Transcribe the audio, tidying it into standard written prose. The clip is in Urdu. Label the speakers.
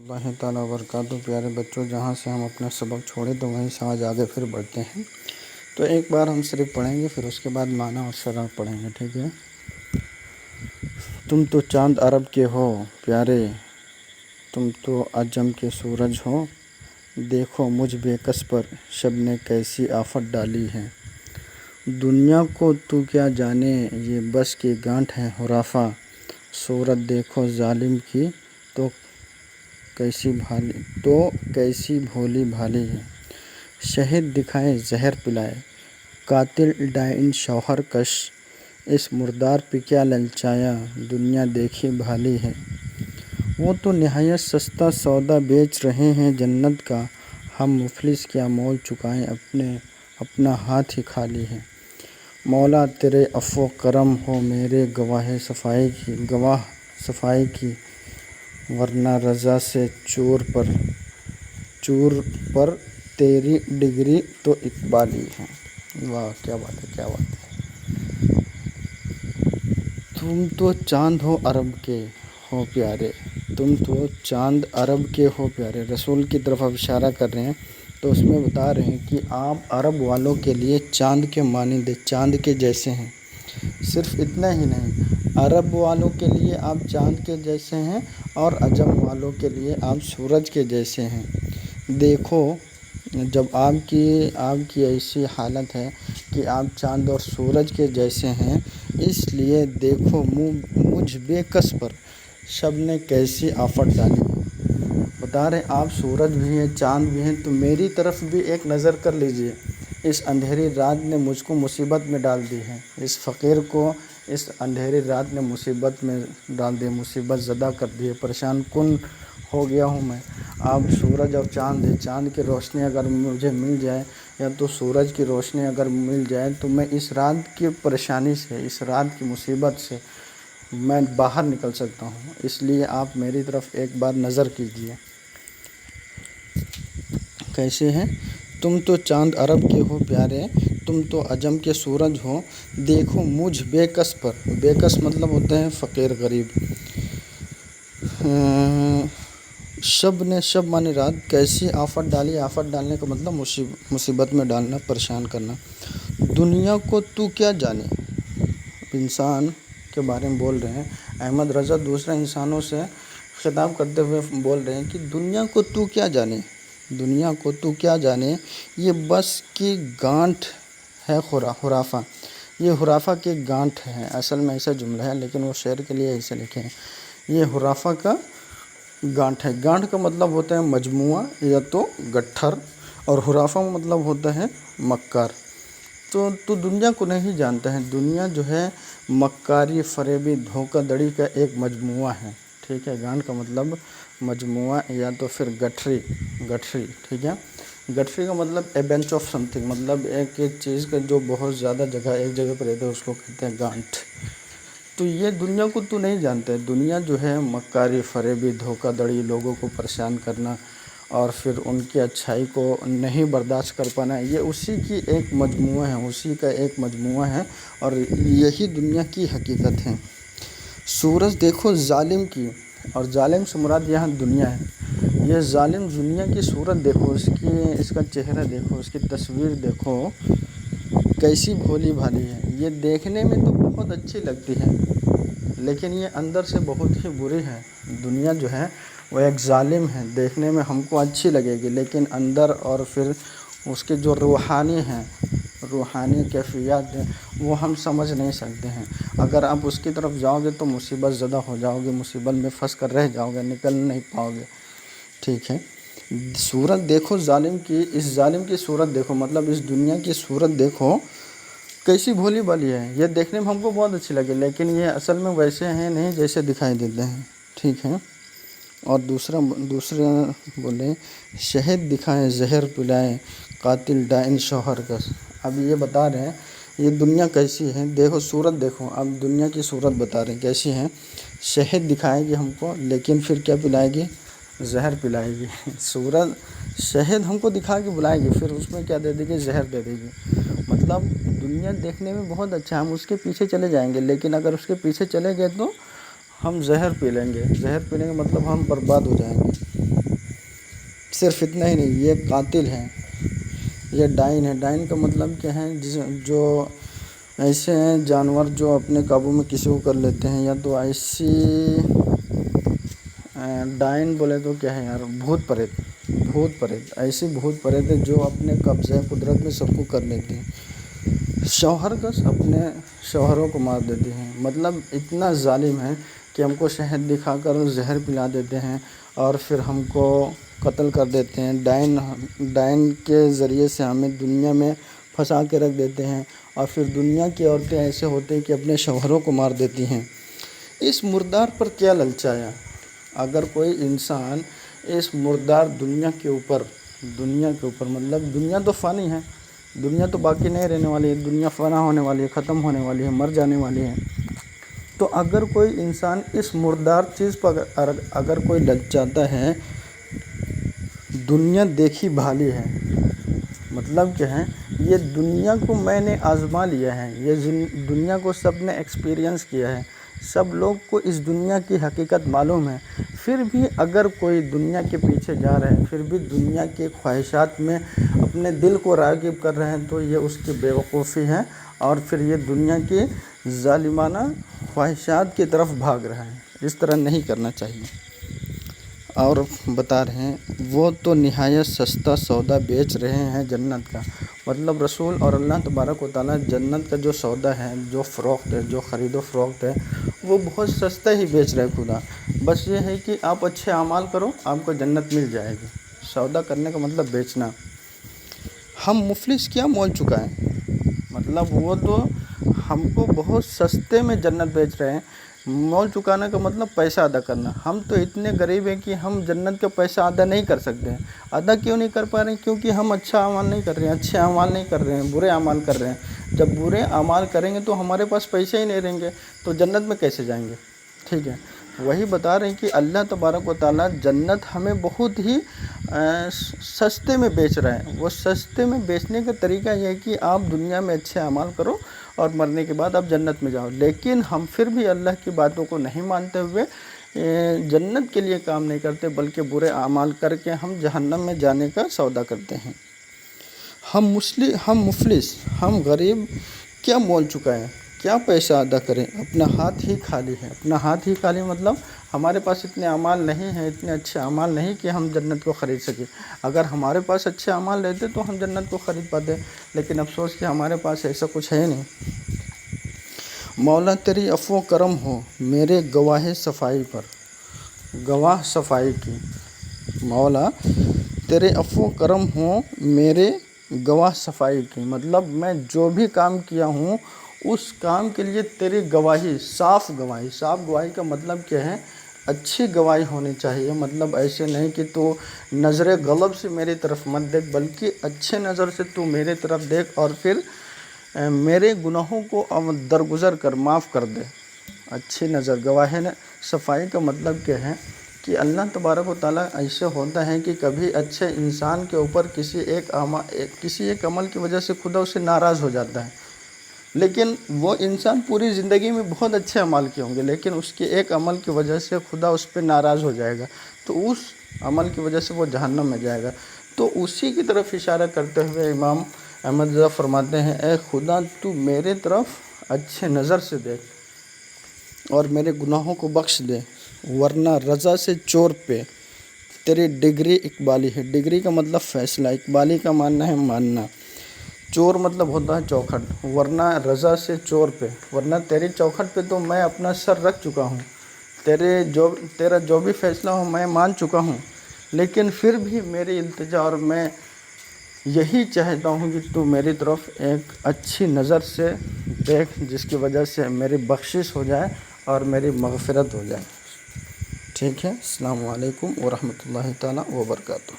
Speaker 1: اللہ تعالیٰ وبرکاتہ۔ پیارے بچوں، جہاں سے ہم اپنا سبق چھوڑے تو وہیں سے آج آگے پھر بڑھتے ہیں۔ تو ایک بار ہم صرف پڑھیں گے، پھر اس کے بعد معنی اور شرح پڑھیں گے، ٹھیک ہے؟ تم تو چاند عرب کے ہو پیارے، تم تو عجم کے سورج ہو، دیکھو مجھ بے کس پر شب نے کیسی آفت ڈالی ہے۔ دنیا کو تو کیا جانے، یہ بس کی گانٹھ ہے خرافہ، صورت دیکھو ظالم کی تو کیسی بھولی بھالی ہے۔ شہد دکھائے زہر پلائے، قاتل ڈائن شوہر کش، اس مردار پہ کیا للچایا، دنیا دیکھی بھالی ہے۔ وہ تو نہایت سستا سودا بیچ رہے ہیں جنت کا، ہم مفلس کیا مول چکائیں اپنا ہاتھ ہی خالی ہے۔ مولا تیرے عفو و کرم ہو میرے گواہ صفائی کی، ورنہ رضا سے چور پر تیری ڈگری تو اقبالی ہے۔ واہ، کیا بات ہے، کیا بات ہے۔ تم تو چاند ہو عرب کے ہو پیارے، تم تو چاند عرب کے ہو پیارے۔ رسول کی طرف اب اشارہ کر رہے ہیں، تو اس میں بتا رہے ہیں کہ آپ عرب والوں کے لیے چاند کے مانند، چاند کے جیسے ہیں۔ صرف اتنا ہی نہیں، عرب والوں کے لیے آپ چاند کے جیسے ہیں اور عجم والوں کے لیے آپ سورج کے جیسے ہیں۔ دیکھو، جب آپ کی ایسی حالت ہے کہ آپ چاند اور سورج کے جیسے ہیں، اس لیے دیکھو مجھ بے کس پر شب نے کیسی آفت ڈالی ہے۔ بتا رہے آپ سورج بھی ہیں، چاند بھی ہیں، تو میری طرف بھی ایک نظر کر لیجئے۔ اس اندھیری رات نے مجھ کو مصیبت میں ڈال دی ہے، اس فقیر کو اس اندھیری رات نے مصیبت میں ڈال دی، مصیبت زدہ کر دی ہے، پریشان کن ہو گیا ہوں میں۔ آپ سورج اور چاند ہے، چاند کی روشنی اگر مجھے مل جائے یا تو سورج کی روشنی اگر مل جائے تو میں اس رات کی پریشانی سے، اس رات کی مصیبت سے میں باہر نکل سکتا ہوں۔ اس لیے آپ میری طرف ایک بار نظر کیجئے۔ کیسے ہیں؟ تم تو چاند عرب کے ہو پیارے، تم تو عجم کے سورج ہو، دیکھو مجھ بے کس پر، بے کس مطلب ہوتا ہے فقیر غریب۔ شب مانے رات، کیسی آفت ڈالی، آفت ڈالنے کا مطلب مصیبت میں ڈالنا، پریشان کرنا۔ دنیا کو تو کیا جانے، انسان کے بارے میں بول رہے ہیں۔ احمد رضا دوسرے انسانوں سے خطاب کرتے ہوئے بول رہے ہیں کہ دنیا کو تو کیا جانے، دنیا کو تو کیا جانے، یہ بس کی گانٹھ ہے خرافہ۔ یہ خرافہ کی گانٹھ ہے، اصل میں ایسا جملہ ہے لیکن وہ شعر کے لیے ایسے لکھے ہیں۔ یہ خرافہ کا گانٹھ ہے۔ گانٹھ کا مطلب ہوتا ہے مجموعہ یا تو گٹھر، اور خرافہ مطلب ہوتا ہے مکار۔ تو دنیا کو نہیں جانتا ہے، دنیا جو ہے مکاری، فریبی، دھوکہ دڑی کا ایک مجموعہ ہے، ٹھیک ہے؟ گانٹھ کا مطلب مجموعہ یا تو پھر گٹھری، ٹھیک ہے؟ گٹھری کا مطلب a bunch of some thing, مطلب ایک چیز کا جو بہت زیادہ جگہ ایک جگہ پر رہتا ہے اس کو کہتے ہیں گانٹھ۔ تو یہ دنیا کو تو نہیں جانتا ہے، دنیا جو ہے مکاری، فریبی، دھوکہ دڑی، لوگوں کو پریشان کرنا اور پھر ان کی اچھائی کو نہیں برداشت کر پانا، یہ اسی کی ایک مجموعہ ہے، اسی کا ایک مجموعہ ہے، اور یہی دنیا کی حقیقت ہے۔ صورت دیکھو ظالم کی، اور ظالم سے مراد یہاں دنیا ہے۔ یہ ظالم دنیا کی صورت دیکھو، اس کا چہرہ دیکھو، اس کی تصویر دیکھو، کیسی بھولی بھالی ہے۔ یہ دیکھنے میں تو بہت اچھی لگتی ہے لیکن یہ اندر سے بہت ہی بری ہے۔ دنیا جو ہے وہ ایک ظالم ہے، دیکھنے میں ہم کو اچھی لگے گی لیکن اندر اور پھر اس کے جو روحانی کیفیات ہیں وہ ہم سمجھ نہیں سکتے ہیں۔ اگر آپ اس کی طرف جاؤ گے تو مصیبت زدہ ہو جاؤ گے، مصیبت میں پھنس کر رہ جاؤ گے، نکل نہیں پاؤ گے، ٹھیک ہے؟ صورت دیکھو ظالم کی، اس ظالم کی صورت دیکھو، مطلب اس دنیا کی صورت دیکھو کیسی بھولی بھالی ہے۔ یہ دیکھنے میں ہم کو بہت اچھی لگے لیکن یہ اصل میں ویسے ہیں نہیں جیسے دکھائی دیتے ہیں، ٹھیک ہے؟ اور دوسرا بولے شہد دکھائے زہر پلائے، قاتل ڈائن شوہر کش۔ اب یہ بتا رہے ہیں یہ دنیا کیسی ہے، دیکھو صورت دیکھو۔ اب دنیا کی صورت بتا رہے ہیں کیسی ہے۔ شہد دکھائے گی ہم کو لیکن پھر کیا پلائے گی؟ زہر پلائے گی۔ صورت شہد ہم کو دکھا کے بلائے گی، پھر اس میں کیا دے دے گی؟ زہر دے دے گی۔ مطلب دنیا دیکھنے میں بہت اچھا ہے، ہم اس کے پیچھے چلے جائیں گے لیکن اگر اس کے پیچھے چلے گئے تو ہم زہر پی لیں گے، زہر پینے کا مطلب ہم برباد ہو جائیں گے۔ صرف اتنا ہی نہیں، یہ قاتل ہیں، یہ ڈائن ہے۔ ڈائن کا مطلب کیا ہے؟ جو ایسے ہیں جانور جو اپنے قابو میں کسی کو کر لیتے ہیں، یا تو ایسی ڈائن بولے تو کیا ہے یار، بھوت پریت، ایسی بھوت پریت ہے جو اپنے قبضہ قدرت میں سب کو کر لیتے ہیں۔ شوہر کس اپنے شوہروں کو مار دیتے ہیں، مطلب اتنا ظالم ہے کہ ہم کو شہد دکھا کر زہر پلا دیتے ہیں اور پھر ہم کو قتل کر دیتے ہیں۔ ڈائن کے ذریعے سے ہمیں دنیا میں پھنسا کے رکھ دیتے ہیں، اور پھر دنیا کی عورتیں ایسے ہوتے ہیں کہ اپنے شوہروں کو مار دیتی ہیں۔ اس مردار پر کیا للچایا؟ اگر کوئی انسان اس مردار دنیا کے اوپر مطلب دنیا تو فانی ہے، دنیا تو باقی نہیں رہنے والی ہے، دنیا فنا ہونے والی ہے، ختم ہونے والی ہے، مر جانے والی ہے۔ تو اگر کوئی انسان اس مردار چیز پر اگر کوئی للچاتا ہے، دنیا دیکھی بھالی ہے، مطلب کیا ہے؟ یہ دنیا کو میں نے آزما لیا ہے، یہ دنیا کو سب نے ایکسپیرینس کیا ہے، سب لوگ کو اس دنیا کی حقیقت معلوم ہے، پھر بھی اگر کوئی دنیا کے پیچھے جا رہا ہے، پھر بھی دنیا کے خواہشات میں اپنے دل کو راغب کر رہے ہیں، تو یہ اس کی بے وقوفی ہے، اور پھر یہ دنیا کی ظالمانہ خواہشات کی طرف بھاگ رہا ہے۔ اس طرح نہیں کرنا چاہیے۔ اور بتا رہے ہیں وہ تو نہایت سستا سودا بیچ رہے ہیں جنت کا، مطلب رسول اور اللہ تبارک و تعالیٰ جنت کا جو سودا ہے، جو فروخت ہے، جو خرید و فروخت ہے، وہ بہت سستا ہی بیچ رہے خدا۔ بس یہ ہے کہ آپ اچھے اعمال کرو، آپ کو جنت مل جائے گی۔ سودا کرنے کا مطلب بیچنا۔ ہم مفلس کیا مول چکا ہے، مطلب وہ تو ہم کو بہت سستے میں جنت بیچ رہے ہیں۔ مول چکانے کا مطلب پیسہ ادا کرنا۔ ہم تو اتنے غریب ہیں کہ ہم جنت کا پیسہ ادا نہیں کر سکتے ہیں۔ ادا کیوں نہیں کر پا رہے ہیں؟ کیونکہ ہم اچھا اعمال نہیں کر رہے ہیں، اچھے اعمال نہیں کر رہے ہیں، برے اعمال کر رہے ہیں۔ جب برے اعمال کریں گے تو ہمارے پاس پیسے ہی نہیں رہیں گے، تو جنت میں کیسے جائیں گے؟ ٹھیک ہے، وہی بتا رہے ہیں کہ اللہ تبارک و تعالیٰ جنت ہمیں بہت ہی سستے میں بیچ رہا ہے۔ وہ سستے میں بیچنے کا طریقہ یہ ہے کہ آپ دنیا میں اچھے اعمال کرو اور مرنے کے بعد آپ جنت میں جاؤ، لیکن ہم پھر بھی اللہ کی باتوں کو نہیں مانتے ہوئے جنت کے لیے کام نہیں کرتے، بلکہ برے اعمال کر کے ہم جہنم میں جانے کا سودا کرتے ہیں۔ ہم مفلس، ہم غریب کیا مول چکا ہے، کیا پیسہ ادا کریں؟ اپنا ہاتھ ہی خالی ہے۔ اپنا ہاتھ ہی خالی مطلب ہمارے پاس اتنے اعمال نہیں ہیں، اتنے اچھے اعمال نہیں کہ ہم جنت کو خرید سکیں۔ اگر ہمارے پاس اچھے اعمال رہتے تو ہم جنت کو خرید پاتے، لیکن افسوس کہ ہمارے پاس ایسا کچھ ہے نہیں۔ مولا تیری عفو و کرم ہو میرے گواہ صفائی پر، گواہ صفائی کی۔ مولا تیرے عفو و کرم ہو میرے گواہ صفائی کی، مطلب میں جو بھی کام کیا ہوں اس کام کے لیے تیری گواہی، صاف گواہی کا مطلب کیا ہے؟ اچھی گواہی ہونی چاہیے، مطلب ایسے نہیں کہ تو نظر غضب سے میری طرف مت دیکھ، بلکہ اچھے نظر سے تو میرے طرف دیکھ اور پھر میرے گناہوں کو درگزر کر، معاف کر دے۔ اچھی نظر، گواہ صفائی کا مطلب کیا ہے کہ اللہ تبارک و تعالیٰ ایسے ہوتا ہے کہ کبھی اچھے انسان کے اوپر کسی ایک عمل کی وجہ سے خدا اسے ناراض ہو جاتا ہے، لیکن وہ انسان پوری زندگی میں بہت اچھے عمل کیے ہوں گے، لیکن اس کے ایک عمل کی وجہ سے خدا اس پہ ناراض ہو جائے گا، تو اس عمل کی وجہ سے وہ جہنم میں جائے گا۔ تو اسی کی طرف اشارہ کرتے ہوئے امام احمد رضا فرماتے ہیں، اے خدا تو میرے طرف اچھے نظر سے دیکھ اور میرے گناہوں کو بخش دے، ورنہ رضا سے چور پہ تیری ڈگری اقبالی ہے۔ ڈگری کا مطلب فیصلہ، اقبالی کا ماننا ہے ماننا، چور مطلب ہوتا ہے چوکھٹ، ورنہ رضا سے چور پہ، ورنہ تیری چوکھٹ پہ تو میں اپنا سر رکھ چکا ہوں، تیرا جو بھی فیصلہ ہو میں مان چکا ہوں، لیکن پھر بھی میری التجا اور میں یہی چاہتا ہوں کہ تو میری طرف ایک اچھی نظر سے دیکھ، جس کی وجہ سے میری بخشش ہو جائے اور میری مغفرت ہو جائے۔ ٹھیک ہے، السلام علیکم ورحمۃ اللہ تعالیٰ وبرکاتہ۔